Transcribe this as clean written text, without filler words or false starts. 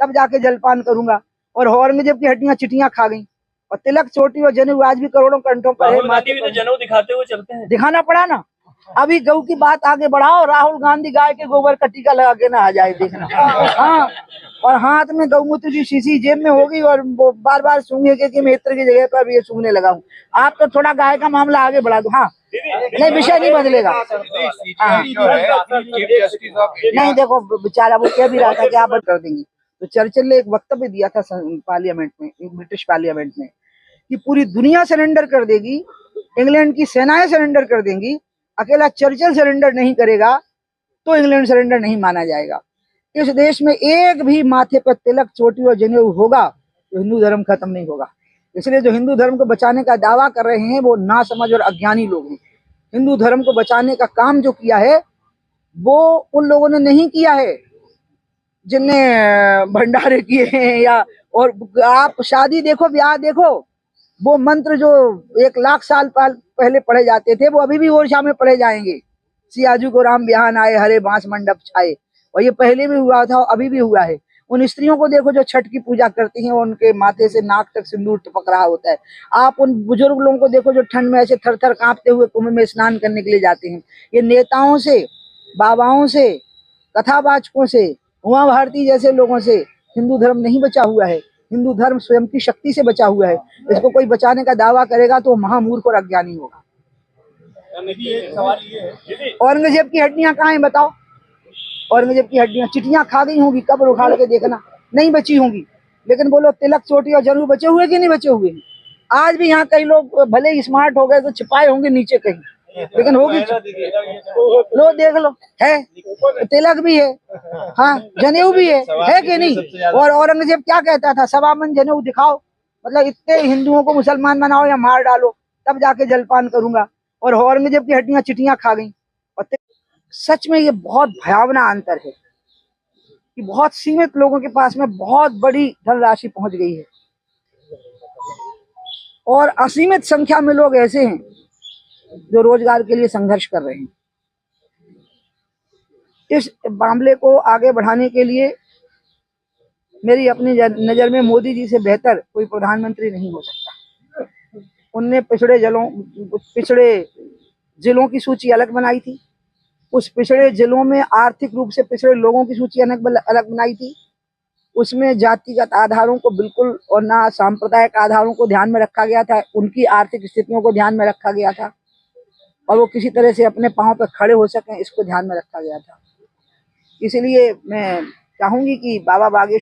तब जाके जलपान करूंगा। और औरंगजेब की हड्डियां चिटियां खा गई, और तिलक चोटी और जनेऊ आज भी करोड़ों कंठों पर है। राहुल गांधी भी तो जनेऊ दिखाते हुए चलते हैं। दिखाना पड़ा ना। अभी गऊ की बात आगे बढ़ाओ, राहुल गांधी गाय के गोबर का टीका लगा के ना आ जाए, देखना। हाँ, और हाथ में गौमूत्र की शीशी जेब में होगी, और वो बार बार सूंघेगे कि मैं इत्र की जगह पर भी ये सूंघने लगा हूँ। आप तो थोड़ा गाय का मामला आगे बढ़ा दो। हाँ, नहीं, विषय नहीं बदलेगा। हाँ, नहीं, देखो बेचारा वो कह भी रहा था कि आप कर देंगे। तो चर्चिल ने एक वक्तव्य दिया था पार्लियामेंट में, ब्रिटिश पार्लियामेंट में, कि पूरी दुनिया सरेंडर कर देगी, इंग्लैंड की सेनाएं सरेंडर कर देंगी, अकेला चर्चिल सरेंडर नहीं करेगा तो इंग्लैंड सरेंडर नहीं माना जाएगा। इस देश में एक भी माथे पर तिलक चोटी और जनेऊ होगा तो हिंदू धर्म खत्म नहीं होगा। इसलिए जो हिंदू धर्म को बचाने का दावा कर रहे हैं वो नासमझ और अज्ञानी लोग हैं। हिंदू धर्म को बचाने का काम जो किया है वो उन लोगों ने नहीं किया है जिनने भंडारे किए हैं, या और आप शादी देखो, ब्याह देखो, वो मंत्र जो 1,00,000 साल पहले पढ़े जाते थे वो अभी भी ओरछा में पढ़े जाएंगे। सियाजू को राम बिहान आए, हरे बांस मंडप छाए, और ये पहले भी हुआ था और अभी भी हुआ है। उन स्त्रियों को देखो जो छठ की पूजा करती हैं, उनके माथे से नाक तक सिंदूर टपक रहा होता है। आप उन बुजुर्ग लोगों को देखो जो ठंड में ऐसे थर थर कांपते हुए कुंभ में स्नान करने के लिए जाते हैं। ये नेताओं से, बाबाओं से, कथावाचकों से, उमा भारती जैसे लोगों से हिंदू धर्म नहीं बचा हुआ है। हिंदू धर्म स्वयं की शक्ति से बचा हुआ है। इसको कोई बचाने का दावा करेगा तो महामूर्ख और अज्ञानी होगा। औरंगजेब की हड्डियां कहाँ हैं बताओ? औरंगजेब की हड्डियां चिटियां खा गई होंगी, कब्र उखाड़ के देखना, नहीं बची होंगी। लेकिन बोलो तिलक चोटी और जनेऊ बचे हुए कि नहीं बचे हुए? आज भी यहाँ कई लोग भले ही स्मार्ट हो गए तो छिपाए होंगे नीचे कहीं, लेकिन होगी। लो देख लो, है तिलक भी है, हाँ जनेऊ भी है कि नहीं? और औरंगजेब क्या कहता था? सवामन जनेऊ दिखाओ, मतलब इतने हिंदुओं को मुसलमान बनाओ या मार डालो, तब जाके जलपान करूंगा। और औरंगजेब की हड्डियां चिटियां खा गई। और सच में ये बहुत भयावना अंतर है कि बहुत सीमित लोगों के पास में बहुत बड़ी धनराशि पहुंच गई है, और असीमित संख्या में लोग ऐसे हैं जो रोजगार के लिए संघर्ष कर रहे हैं। इस मामले को आगे बढ़ाने के लिए मेरी अपनी नजर में मोदी जी से बेहतर कोई प्रधानमंत्री नहीं हो सकता। उनने पिछड़े जिलों की सूची अलग बनाई थी। उस पिछड़े जिलों में आर्थिक रूप से पिछड़े लोगों की सूची अलग बनाई थी। उसमें जातिगत आधारों को बिल्कुल और ना सांप्रदायिक आधारों को ध्यान में रखा गया था, उनकी आर्थिक स्थितियों को ध्यान में रखा गया था, और वो किसी तरह से अपने पांव पर खड़े हो सकें इसको ध्यान में रखा गया था। इसलिए मैं चाहूंगी कि बाबा बागेश्वर